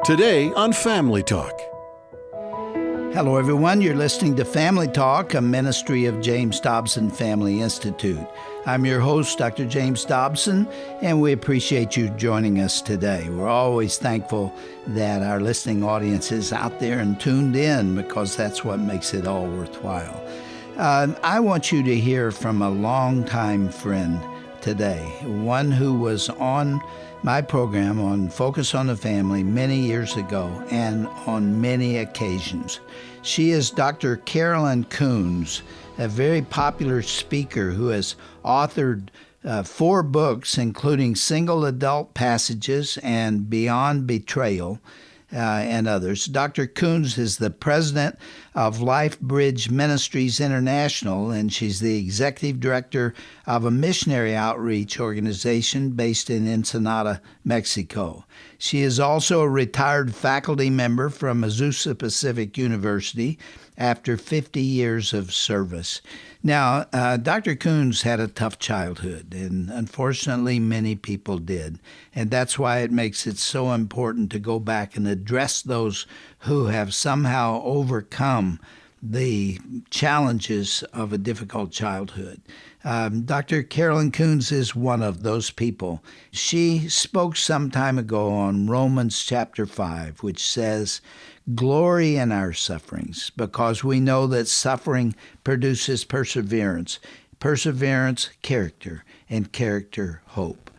Today on Family Talk. Hello, everyone. You're listening to Family Talk, a ministry of James Dobson Family Institute. I'm your host, Dr. James Dobson, and we appreciate you joining us today. We're always thankful that our listening audience is out there and tuned in, because that's what makes it all worthwhile. I want you to hear from a longtime friend today, one who was on my program on Focus on the Family many years ago and on many occasions. She is Dr. Carolyn Koons, a very popular speaker who has authored 4 books, including Single Adult Passages and Beyond Betrayal, and others. Dr. Koons is the president of Life Bridge Ministries International, and she's the executive director of a missionary outreach organization based in Ensenada, Mexico. She is also a retired faculty member from Azusa Pacific University after 50 years of service. Now, Dr. Koons had a tough childhood, and unfortunately many people did. And that's why it makes it so important to go back and address those who have somehow overcome the challenges of a difficult childhood. Dr. Carolyn Koons is one of those people. She spoke some time ago on Romans chapter 5, which says, "Glory in our sufferings, because we know that suffering produces perseverance, perseverance, character, and character, hope."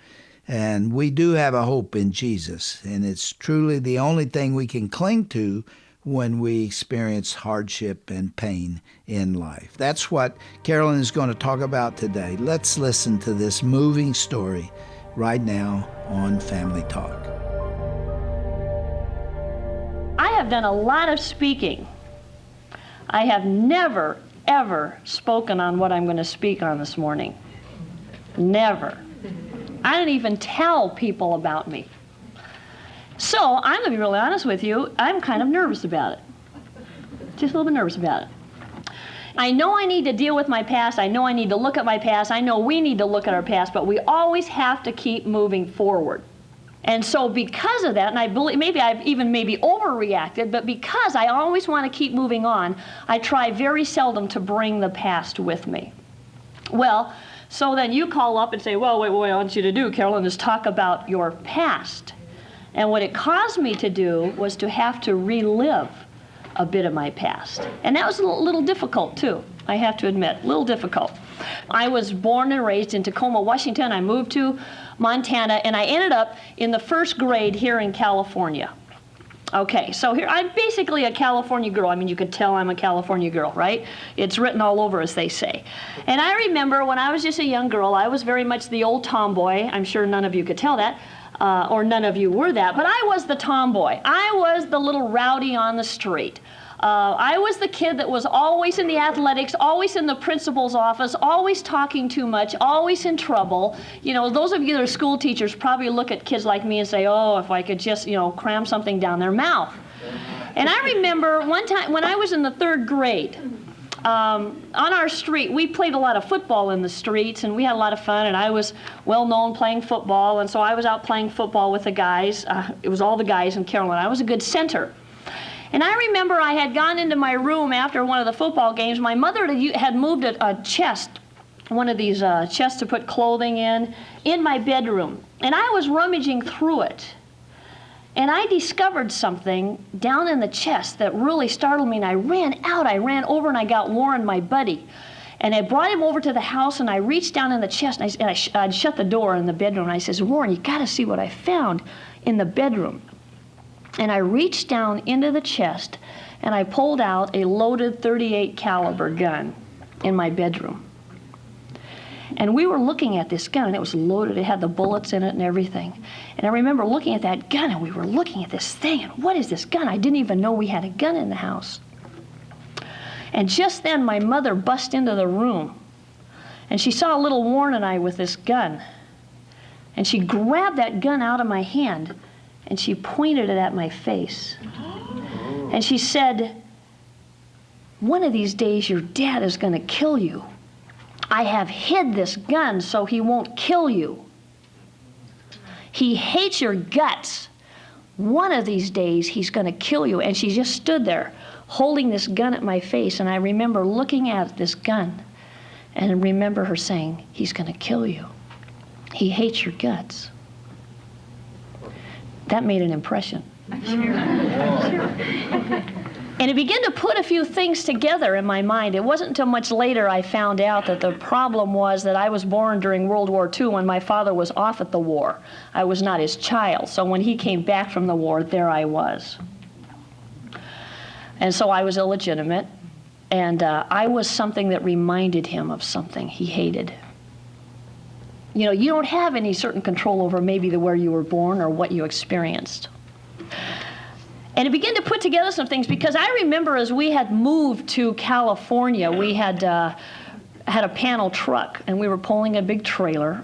And we do have a hope in Jesus, and it's truly the only thing we can cling to when we experience hardship and pain in life. That's what Carolyn is going to talk about today. Let's listen to this moving story right now on Family Talk. I have done a lot of speaking. I have never, ever spoken on what I'm going to speak on this morning. Never. I don't even tell people about me. So I'm going to be really honest with you. I'm kind of nervous about it. Just a little bit nervous about it. I know I need to deal with my past. I know I need to look at my past. I know we need to look at our past, but we always have to keep moving forward. And so because of that, and I believe maybe I've even overreacted, but because I always want to keep moving on, I try very seldom to bring the past with me. Well, so then you call up and say, well, what I want you to do, Carolyn, is talk about your past. And what it caused me to do was to have to relive a bit of my past. And that was a little difficult too, I have to admit, a little difficult. I was born and raised in Tacoma, Washington. I moved to Montana, and I ended up in the first grade here in California. Okay, so here, I'm basically a California girl. I mean, you could tell I'm a California girl, right? It's written all over, as they say. And I remember when I was just a young girl, I was very much the old tomboy. I'm sure none of you could tell that, or none of you were that, but I was the tomboy. I was the little rowdy on the street. I was the kid that was always in the athletics, always in the principal's office, always talking too much, always in trouble. You know, those of you that are school teachers probably look at kids like me and say, oh, if I could just, cram something down their mouth. And I remember one time when I was in the 3rd grade, on our street, we played a lot of football in the streets, and we had a lot of fun, and I was well known playing football, and so I was out playing football with the guys. It was all the guys in Carolyn. I was a good center. And I remember I had gone into my room after one of the football games. My mother had moved a chest, one of these chests to put clothing in my bedroom. And I was rummaging through it. And I discovered something down in the chest that really startled me. And I ran out. I ran over and I got Warren, my buddy. And I brought him over to the house, and I reached down in the chest, and I'd shut the door in the bedroom. And I says, Warren, you got to see what I found in the bedroom. And I reached down into the chest, and I pulled out a loaded .38 caliber gun in my bedroom. And we were looking at this gun, and it was loaded. It had the bullets in it and everything. And I remember looking at that gun, and we were looking at this thing, and what is this gun? I didn't even know we had a gun in the house. And just then, my mother bust into the room, and she saw little Warren and I with this gun. And she grabbed that gun out of my hand, and she pointed it at my face. And she said, one of these days your dad is going to kill you. I have hid this gun so he won't kill you. He hates your guts, one of these days he's going to kill you. And she just stood there holding this gun at my face. And I remember looking at this gun and remember her saying, he's going to kill you. He hates your guts. That made an impression. And it began to put a few things together in my mind. It wasn't until much later I found out that the problem was that I was born during World War II when my father was off at the war. I was not his child. So when he came back from the war, there I was. And so I was illegitimate. And I was something that reminded him of something he hated. You know, you don't have any certain control over maybe where you were born or what you experienced. And it began to put together some things, because I remember as we had moved to California, we had had a panel truck, and we were pulling a big trailer.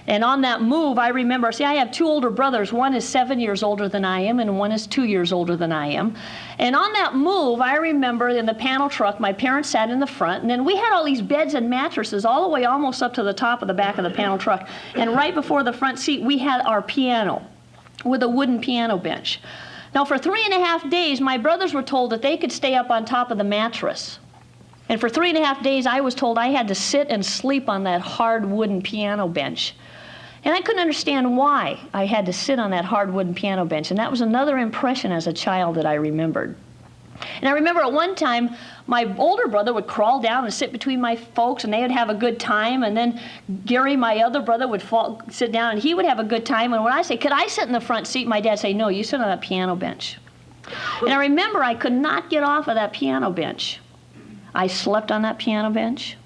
And on that move, I remember, see, I have two older brothers. One is 7 years older than I am, and one is 2 years older than I am. And on that move, I remember in the panel truck, my parents sat in the front, and then we had all these beds and mattresses all the way almost up to the top of the back of the panel truck. And right before the front seat, we had our piano with a wooden piano bench. Now, for 3.5 days, my brothers were told that they could stay up on top of the mattress. And for 3.5 days, I was told I had to sit and sleep on that hard wooden piano bench. And I couldn't understand why I had to sit on that hard wooden piano bench. And that was another impression as a child that I remembered. And I remember at one time, my older brother would crawl down and sit between my folks, and they would have a good time. And then Gary, my other brother, would sit down, and he would have a good time. And when I say, could I sit in the front seat? My dad would say, no, you sit on that piano bench. And I remember I could not get off of that piano bench. I slept on that piano bench.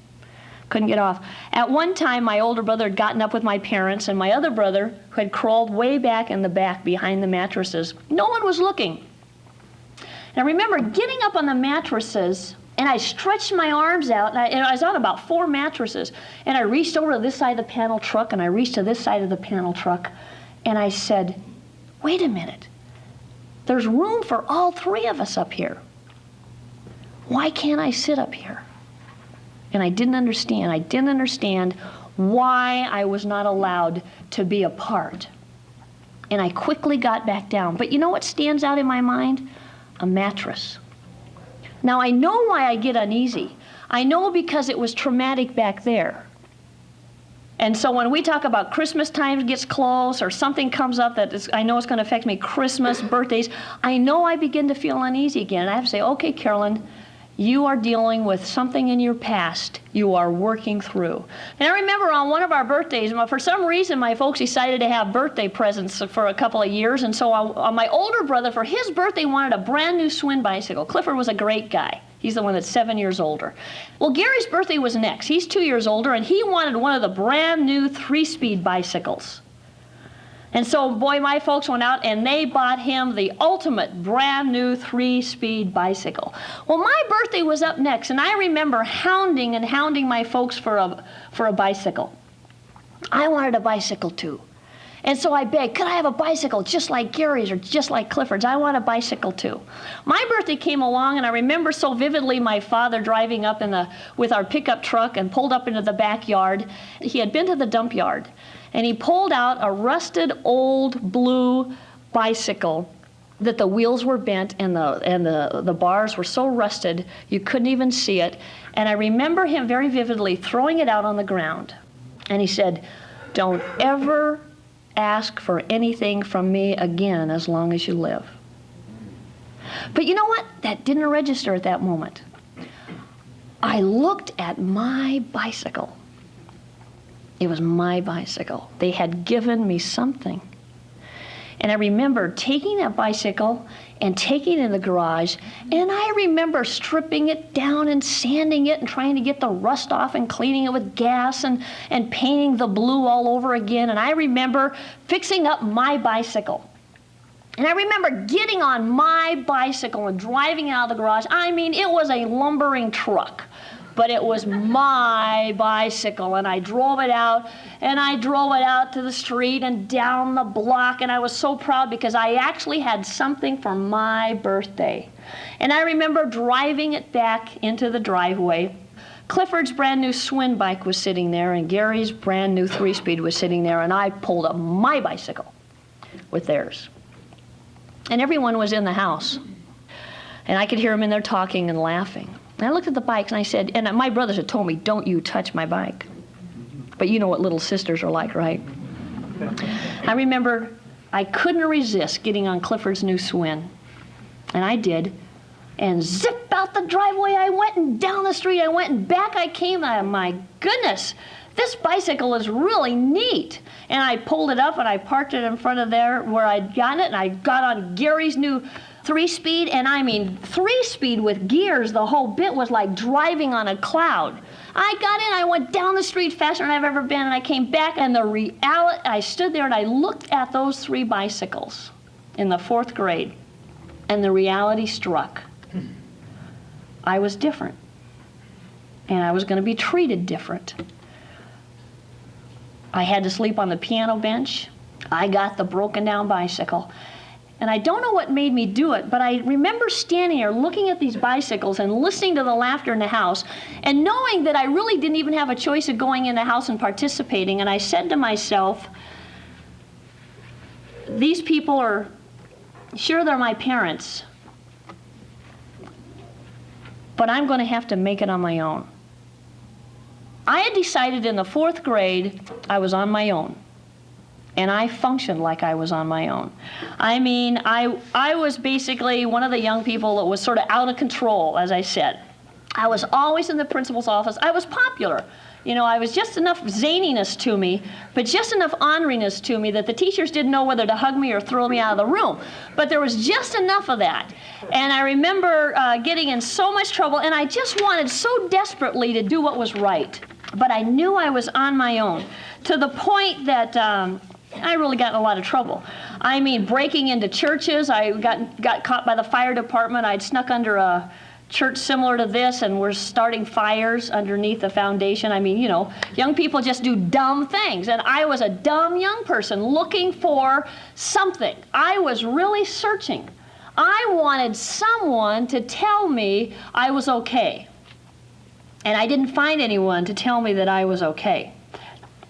Couldn't get off. At one time, my older brother had gotten up with my parents, and my other brother, who had crawled way back in the back behind the mattresses, no one was looking. And I remember getting up on the mattresses, and I stretched my arms out, and I was on about 4 mattresses, and I reached over to this side of the panel truck, and I reached to this side of the panel truck, and I said, wait a minute. There's room for all 3 of us up here. Why can't I sit up here? And I didn't understand. I didn't understand why I was not allowed to be a part. And I quickly got back down. But you know what stands out in my mind? A mattress. Now, I know why I get uneasy. I know because it was traumatic back there. And so when we talk about Christmas time gets close, or something comes up that I know is going to affect me, Christmas, birthdays, I know I begin to feel uneasy again. And I have to say, okay, Carolyn, you are dealing with something in your past you are working through. And I remember on one of our birthdays, for some reason my folks decided to have birthday presents for a couple of years, and so my older brother, for his birthday, wanted a brand new Swin bicycle. Clifford was a great guy. He's the one that's 7 years older. Well, Gary's birthday was next. He's 2 years older, and he wanted one of the brand new 3-speed bicycles. And so, boy, my folks went out and they bought him the ultimate brand new 3-speed bicycle. Well, my birthday was up next, and I remember hounding my folks for a bicycle. I wanted a bicycle too. And so I begged, could I have a bicycle just like Gary's or just like Clifford's? I want a bicycle too. My birthday came along, and I remember so vividly my father driving up with our pickup truck and pulled up into the backyard. He had been to the dump yard. And he pulled out a rusted old blue bicycle that the wheels were bent and the bars were so rusted you couldn't even see it. And I remember him very vividly throwing it out on the ground. And he said, don't ever ask for anything from me again as long as you live. But you know what? That didn't register at that moment. I looked at my bicycle. It was my bicycle. They had given me something. And I remember taking that bicycle and taking it in the garage, and I remember stripping it down and sanding it and trying to get the rust off and cleaning it with gas and painting the blue all over again. And I remember fixing up my bicycle. And I remember getting on my bicycle and driving it out of the garage. I mean, it was a lumbering truck. But it was my bicycle, and I drove it out, and I drove it out to the street and down the block, and I was so proud because I actually had something for my birthday. And I remember driving it back into the driveway. Clifford's brand new Swin bike was sitting there, and Gary's brand new 3-speed was sitting there, and I pulled up my bicycle with theirs. and everyone was in the house. And I could hear them in there talking and laughing. And I looked at the bikes and I said, and my brothers had told me, don't you touch my bike. But you know what little sisters are like, right? I remember I couldn't resist getting on Clifford's new Swin. And I did. And zip out the driveway I went, and down the street I went, and back I came. My goodness, this bicycle is really neat. And I pulled it up and I parked it in front of there where I'd gotten it, and I got on Gary's new 3-speed, and I mean 3-speed with gears. The whole bit was like driving on a cloud. I got in, I went down the street faster than I've ever been, and I came back, and the reality, I stood there and I looked at those 3 bicycles in the 4th grade, and the reality struck. I was different, and I was going to be treated different. I had to sleep on the piano bench. I got the broken down bicycle. And I don't know what made me do it, but I remember standing there looking at these bicycles and listening to the laughter in the house and knowing that I really didn't even have a choice of going in the house and participating. And I said to myself, these people are, sure, they're my parents, but I'm going to have to make it on my own. I had decided in the 4th grade I was on my own. And I functioned like I was on my own. I mean, I was basically one of the young people that was sort of out of control, as I said. I was always in the principal's office. I was popular. You know, I was just enough zaniness to me, but just enough orneriness to me that the teachers didn't know whether to hug me or throw me out of the room. But there was just enough of that. And I remember getting in so much trouble, and I just wanted so desperately to do what was right. But I knew I was on my own, to the point that I really got in a lot of trouble. I mean, breaking into churches. I got caught by the fire department. I'd snuck under a church similar to this, and we're starting fires underneath the foundation. I mean, you know, young people just do dumb things. And I was a dumb young person looking for something. I was really searching. I wanted someone to tell me I was okay. And I didn't find anyone to tell me that I was okay.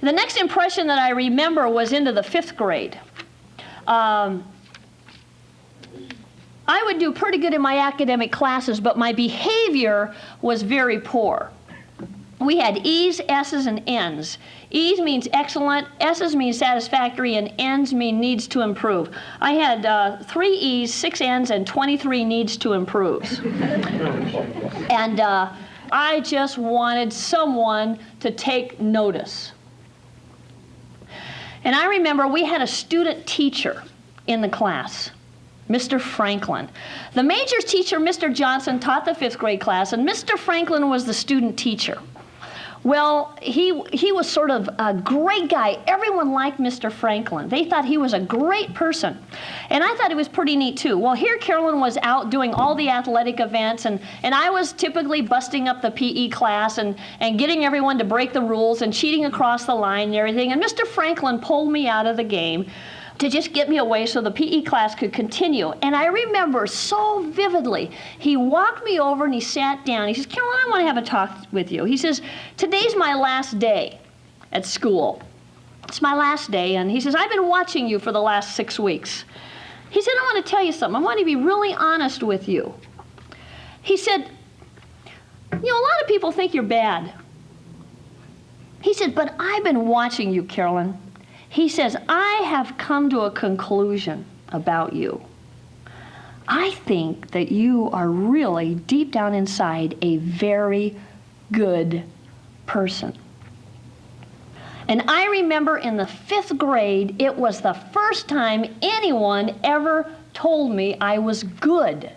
The next impression that I remember was into the 5th grade. I would do pretty good in my academic classes, but my behavior was very poor. We had E's, S's, and N's. E's means excellent, S's means satisfactory, and N's mean needs to improve. I had 3 E's, 6 N's, and 23 needs to improves. And I just wanted someone to take notice. And I remember we had a student teacher in the class, Mr. Franklin. The majors teacher, Mr. Johnson, taught the 5th grade class, and Mr. Franklin was the student teacher. Well, he was sort of a great guy. Everyone liked Mr. Franklin. They thought he was a great person. And I thought he was pretty neat, too. Well, here Carolyn was out doing all the athletic events, and I was typically busting up the PE class and getting everyone to break the rules and cheating across the line and everything. And Mr. Franklin pulled me out of the game to just get me away so the PE class could continue. And I remember so vividly, he walked me over and he sat down. He says, Carolyn, I want to have a talk with you. He says, today's my last day at school. It's my last day. And he says, I've been watching you for the last 6 weeks. He said, I want to tell you something. I want to be really honest with you. He said, you know, a lot of people think you're bad. He said, but I've been watching you, Carolyn. He says, I have come to a conclusion about you. I think that you are really, deep down inside, a very good person. And I remember in the 5th grade, it was the first time anyone ever told me I was good.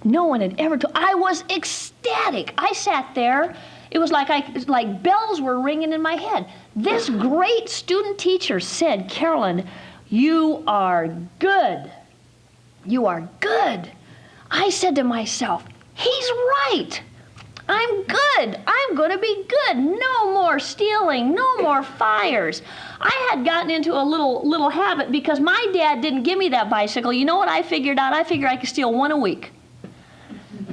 No one had ever told. I was ecstatic. I sat there. It was like bells were ringing in my head. This great student teacher said, Carolyn, you are good. You are good. I said to myself, he's right. I'm good. I'm going to be good. No more stealing. No more fires. I had gotten into a little habit because my dad didn't give me that bicycle. You know what I figured out? I figured I could steal 1 a week.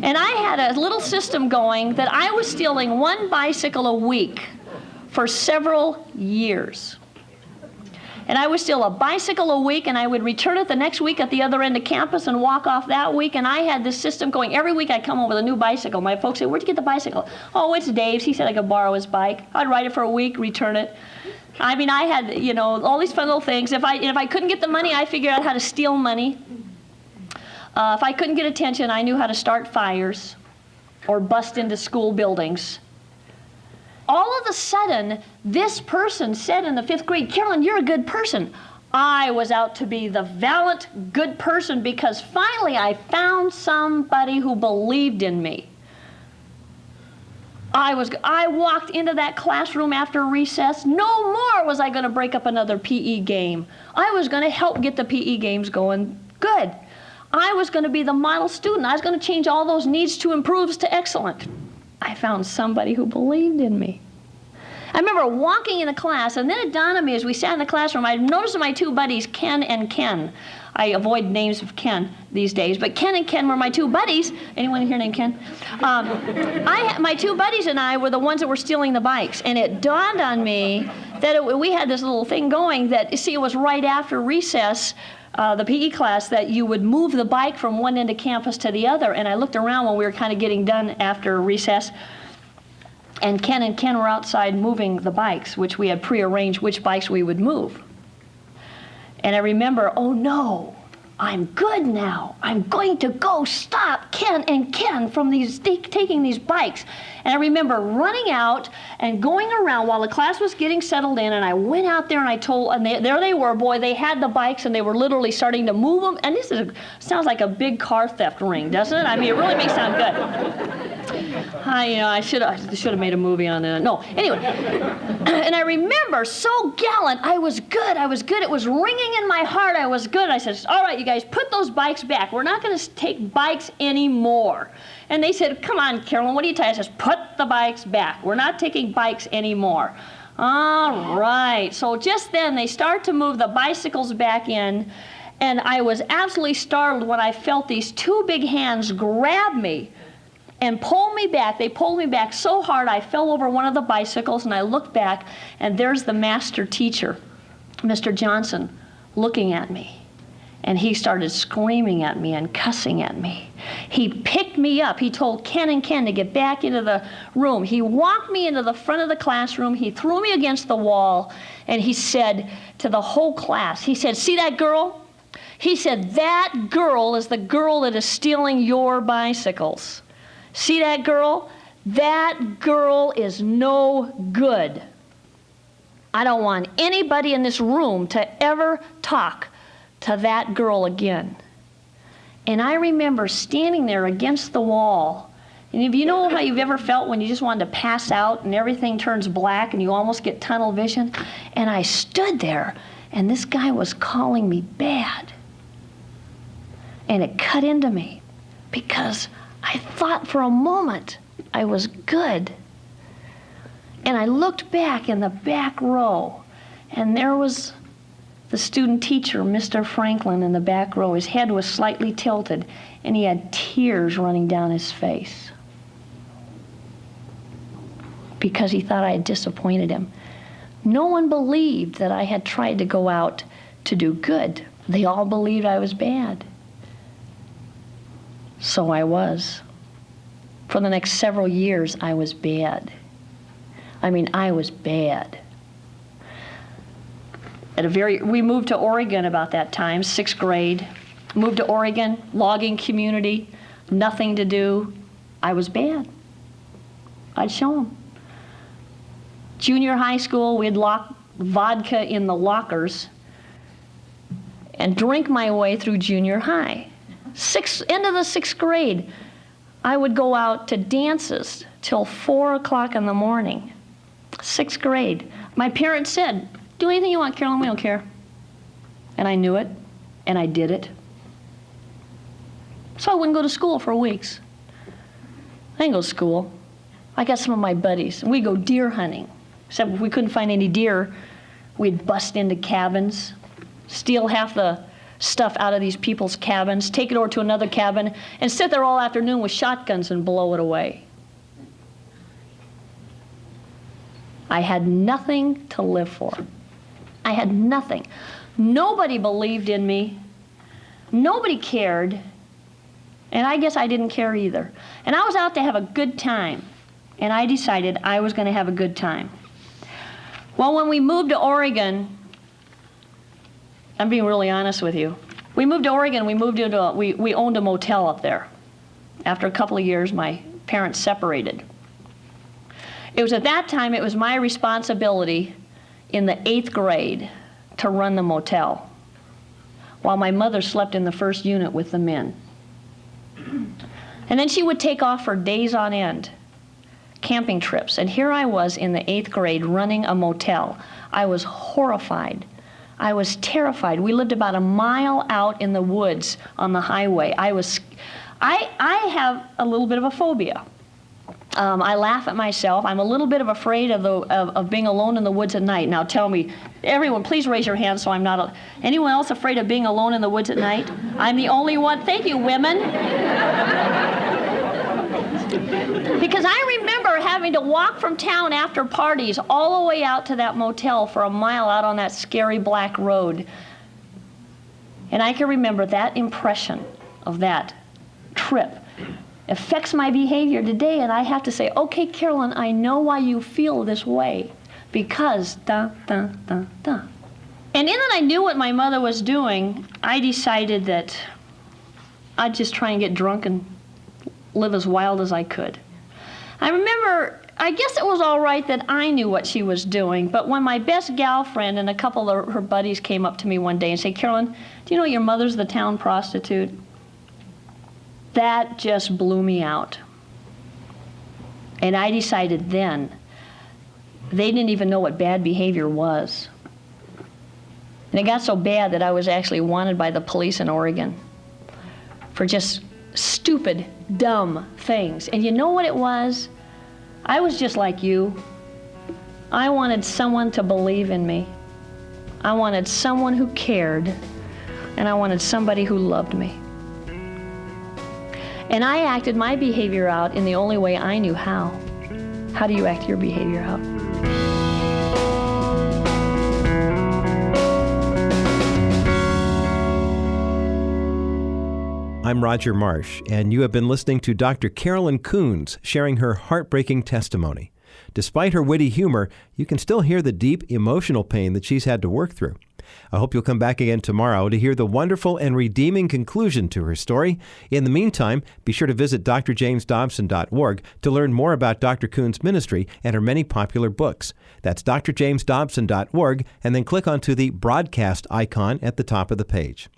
And I had a little system going that I was stealing 1 bicycle a week for several years. And I would steal a bicycle a week, and I would return it the next week at the other end of campus and walk off that week. And I had this system going. Every week I'd come home with a new bicycle. My folks say, "Where'd you get the bicycle?" "Oh, it's Dave's. He said I could borrow his bike." I'd ride it for a week, return it. I mean, I had, you know, all these fun little things. If I couldn't get the money, I figured out how to steal money. If I couldn't get attention, I knew how to start fires or bust into school buildings. All of a sudden, this person said in the 5th grade, "Carolyn, you're a good person." I was out to be the valiant, good person because finally I found somebody who believed in me. I walked into that classroom after recess. No more was I going to break up another PE game. I was going to help get the PE games going good. I was going to be the model student. I was going to change all those needs to improves to excellent. I found somebody who believed in me. I remember walking into class, and then it dawned on me as we sat in the classroom, I noticed my 2 buddies, Ken and Ken. I avoid names of Ken these days, but Ken and Ken were my 2 buddies. Anyone here named Ken? My 2 buddies and I were the ones that were stealing the bikes, and it dawned on me that we had this little thing going that, you see, it was right after recess, the PE class, that you would move the bike from one end of campus to the other, and I looked around when we were kind of getting done after recess, and Ken were outside moving the bikes, which we had prearranged which bikes we would move. And I remember, oh no, I'm good now. I'm going to go stop Ken and Ken from taking these bikes. And I remember running out and going around while the class was getting settled in, and I went out there and I told, and there they were, boy, they had the bikes and they were literally starting to move them. And this sounds like a big car theft ring, doesn't it? I mean, it really may sound good. I should have made a movie on that. No, anyway. And I remember, so gallant, I was good. It was ringing in my heart. I was good. I said, all right, you guys, put those bikes back. We're not going to take bikes anymore. And they said, come on, Carolyn, what are you tired? I said, put the bikes back. We're not taking bikes anymore. All right. So just then, they start to move the bicycles back in, and I was absolutely startled when I felt these 2 big hands grab me and pull me back. They pulled me back so hard I fell over one of the bicycles, and I looked back, and there's the master teacher, Mr. Johnson, looking at me. And he started screaming at me and cussing at me. He picked me up. He told Ken and Ken to get back into the room. He walked me into the front of the classroom. He threw me against the wall, and he said to the whole class, he said, "See that girl?" He said, "That girl is the girl that is stealing your bicycles. See that girl? That girl is no good. I don't want anybody in this room to ever talk to that girl again." And I remember standing there against the wall. And if you know how you've ever felt when you just wanted to pass out and everything turns black and you almost get tunnel vision? And I stood there, and this guy was calling me bad. And it cut into me because I thought for a moment I was good. And I looked back in the back row, and there was the student teacher, Mr. Franklin, in the back row. His head was slightly tilted, and he had tears running down his face because he thought I had disappointed him. No one believed that I had tried to go out to do good. They all believed I was bad. So I was. For the next several years, I was bad. I mean, I was bad. We moved to Oregon about that time, 6th grade. Moved to Oregon, logging community, nothing to do. I was bad. I'd show them. Junior high school, we'd lock vodka in the lockers and drink my way through junior high. End of the 6th grade, I would go out to dances till 4 o'clock in the morning. 6th grade. My parents said, "Do anything you want, Carolyn, we don't care." And I knew it, and I did it. So I wouldn't go to school for weeks. I didn't go to school. I got some of my buddies, and we'd go deer hunting. Except if we couldn't find any deer, we'd bust into cabins, steal half the stuff out of these people's cabins, take it over to another cabin, and sit there all afternoon with shotguns and blow it away. I had nothing to live for. I had nothing. Nobody believed in me. Nobody cared. And I guess I didn't care either. And I was out to have a good time. And I decided I was going to have a good time. Well, when we moved to Oregon, I'm being really honest with you. We moved to Oregon, we owned a motel up there. After a couple of years, my parents separated. It was at that time, it was my responsibility in the 8th grade to run the motel, while my mother slept in the first unit with the men. And then she would take off for days on end, camping trips. And here I was in the 8th grade running a motel. I was horrified. I was terrified. We lived about a mile out in the woods on the highway. I have a little bit of a phobia. I laugh at myself. I'm a little bit afraid of being alone in the woods at night. Now tell me, everyone, please raise your hands so I'm not. Anyone else afraid of being alone in the woods at night? I'm the only one. Thank you, women. Because I remember having to walk from town after parties all the way out to that motel for a mile out on that scary black road. And I can remember that impression of that trip affects my behavior today, and I have to say, okay, Carolyn, I know why you feel this way, because da, da, da, da. And in that I knew what my mother was doing, I decided that I'd just try and get drunk and live as wild as I could. I remember, I guess it was all right that I knew what she was doing, but when my best gal friend and a couple of her buddies came up to me one day and said, Carolyn, do you know your mother's the town prostitute? That just blew me out. And I decided then, they didn't even know what bad behavior was. And it got so bad that I was actually wanted by the police in Oregon for just stupid, dumb things. And you know what it was? I was just like you. I wanted someone to believe in me. I wanted someone who cared. And I wanted somebody who loved me. And I acted my behavior out in the only way I knew how. How do you act your behavior out? I'm Roger Marsh, and you have been listening to Dr. Carolyn Koons sharing her heartbreaking testimony. Despite her witty humor, you can still hear the deep emotional pain that she's had to work through. I hope you'll come back again tomorrow to hear the wonderful and redeeming conclusion to her story. In the meantime, be sure to visit drjamesdobson.org to learn more about Dr. Koons' ministry and her many popular books. That's drjamesdobson.org, and then click onto the broadcast icon at the top of the page.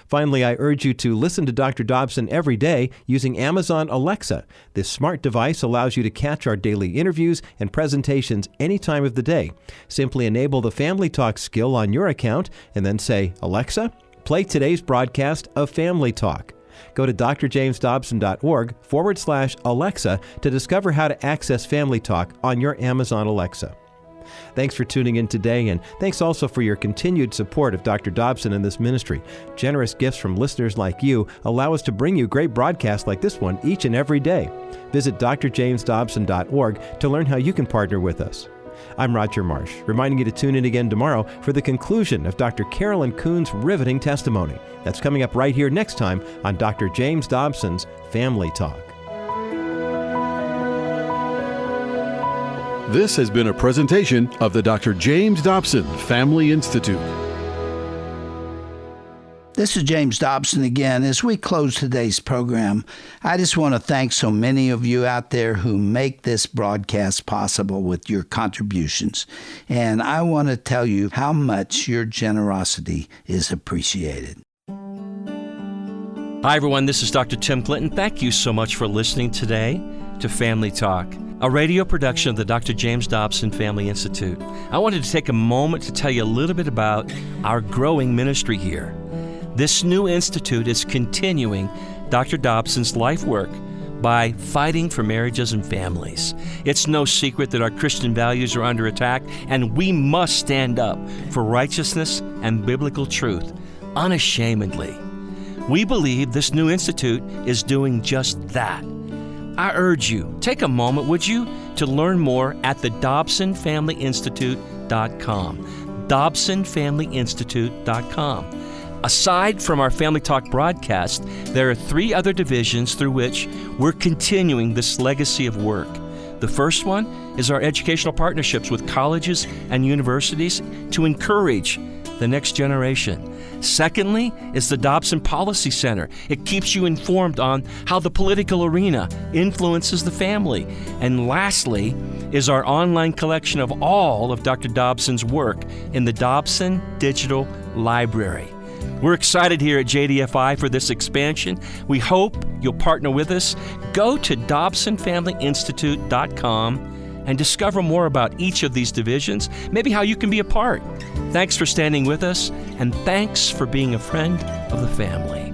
Finally, I urge you to listen to Dr. Dobson every day using Amazon Alexa. This smart device allows you to catch our daily interviews and presentations any time of the day. Simply enable the Family Talk skill on your account and then say, Alexa, play today's broadcast of Family Talk. Go to drjamesdobson.org/Alexa to discover how to access Family Talk on your Amazon Alexa. Thanks for tuning in today, and thanks also for your continued support of Dr. Dobson and this ministry. Generous gifts from listeners like you allow us to bring you great broadcasts like this one each and every day. Visit drjamesdobson.org to learn how you can partner with us. I'm Roger Marsh, reminding you to tune in again tomorrow for the conclusion of Dr. Carolyn Koons' riveting testimony. That's coming up right here next time on Dr. James Dobson's Family Talk. This has been a presentation of the Dr. James Dobson Family Institute. This is James Dobson again. As we close today's program, I just want to thank so many of you out there who make this broadcast possible with your contributions. And I want to tell you how much your generosity is appreciated. Hi, everyone. This is Dr. Tim Clinton. Thank you so much for listening today to Family Talk, a radio production of the Dr. James Dobson Family Institute. I wanted to take a moment to tell you a little bit about our growing ministry here. This new institute is continuing Dr. Dobson's life work by fighting for marriages and families. It's no secret that our Christian values are under attack, and we must stand up for righteousness and biblical truth unashamedly. We believe this new institute is doing just that. I urge you, take a moment, would you, to learn more at the DobsonFamilyInstitute.com. dobsonfamilyinstitute.com. Aside from our Family Talk broadcast, there are 3 other divisions through which we're continuing this legacy of work. The first one is our educational partnerships with colleges and universities to encourage the next generation. Secondly is the Dobson Policy Center. It keeps you informed on how the political arena influences the family. And lastly is our online collection of all of Dr. Dobson's work in the Dobson Digital Library. We're excited here at JDFI for this expansion. We hope you'll partner with us. Go to dobsonfamilyinstitute.com and discover more about each of these divisions, maybe how you can be a part. Thanks for standing with us, and thanks for being a friend of the family.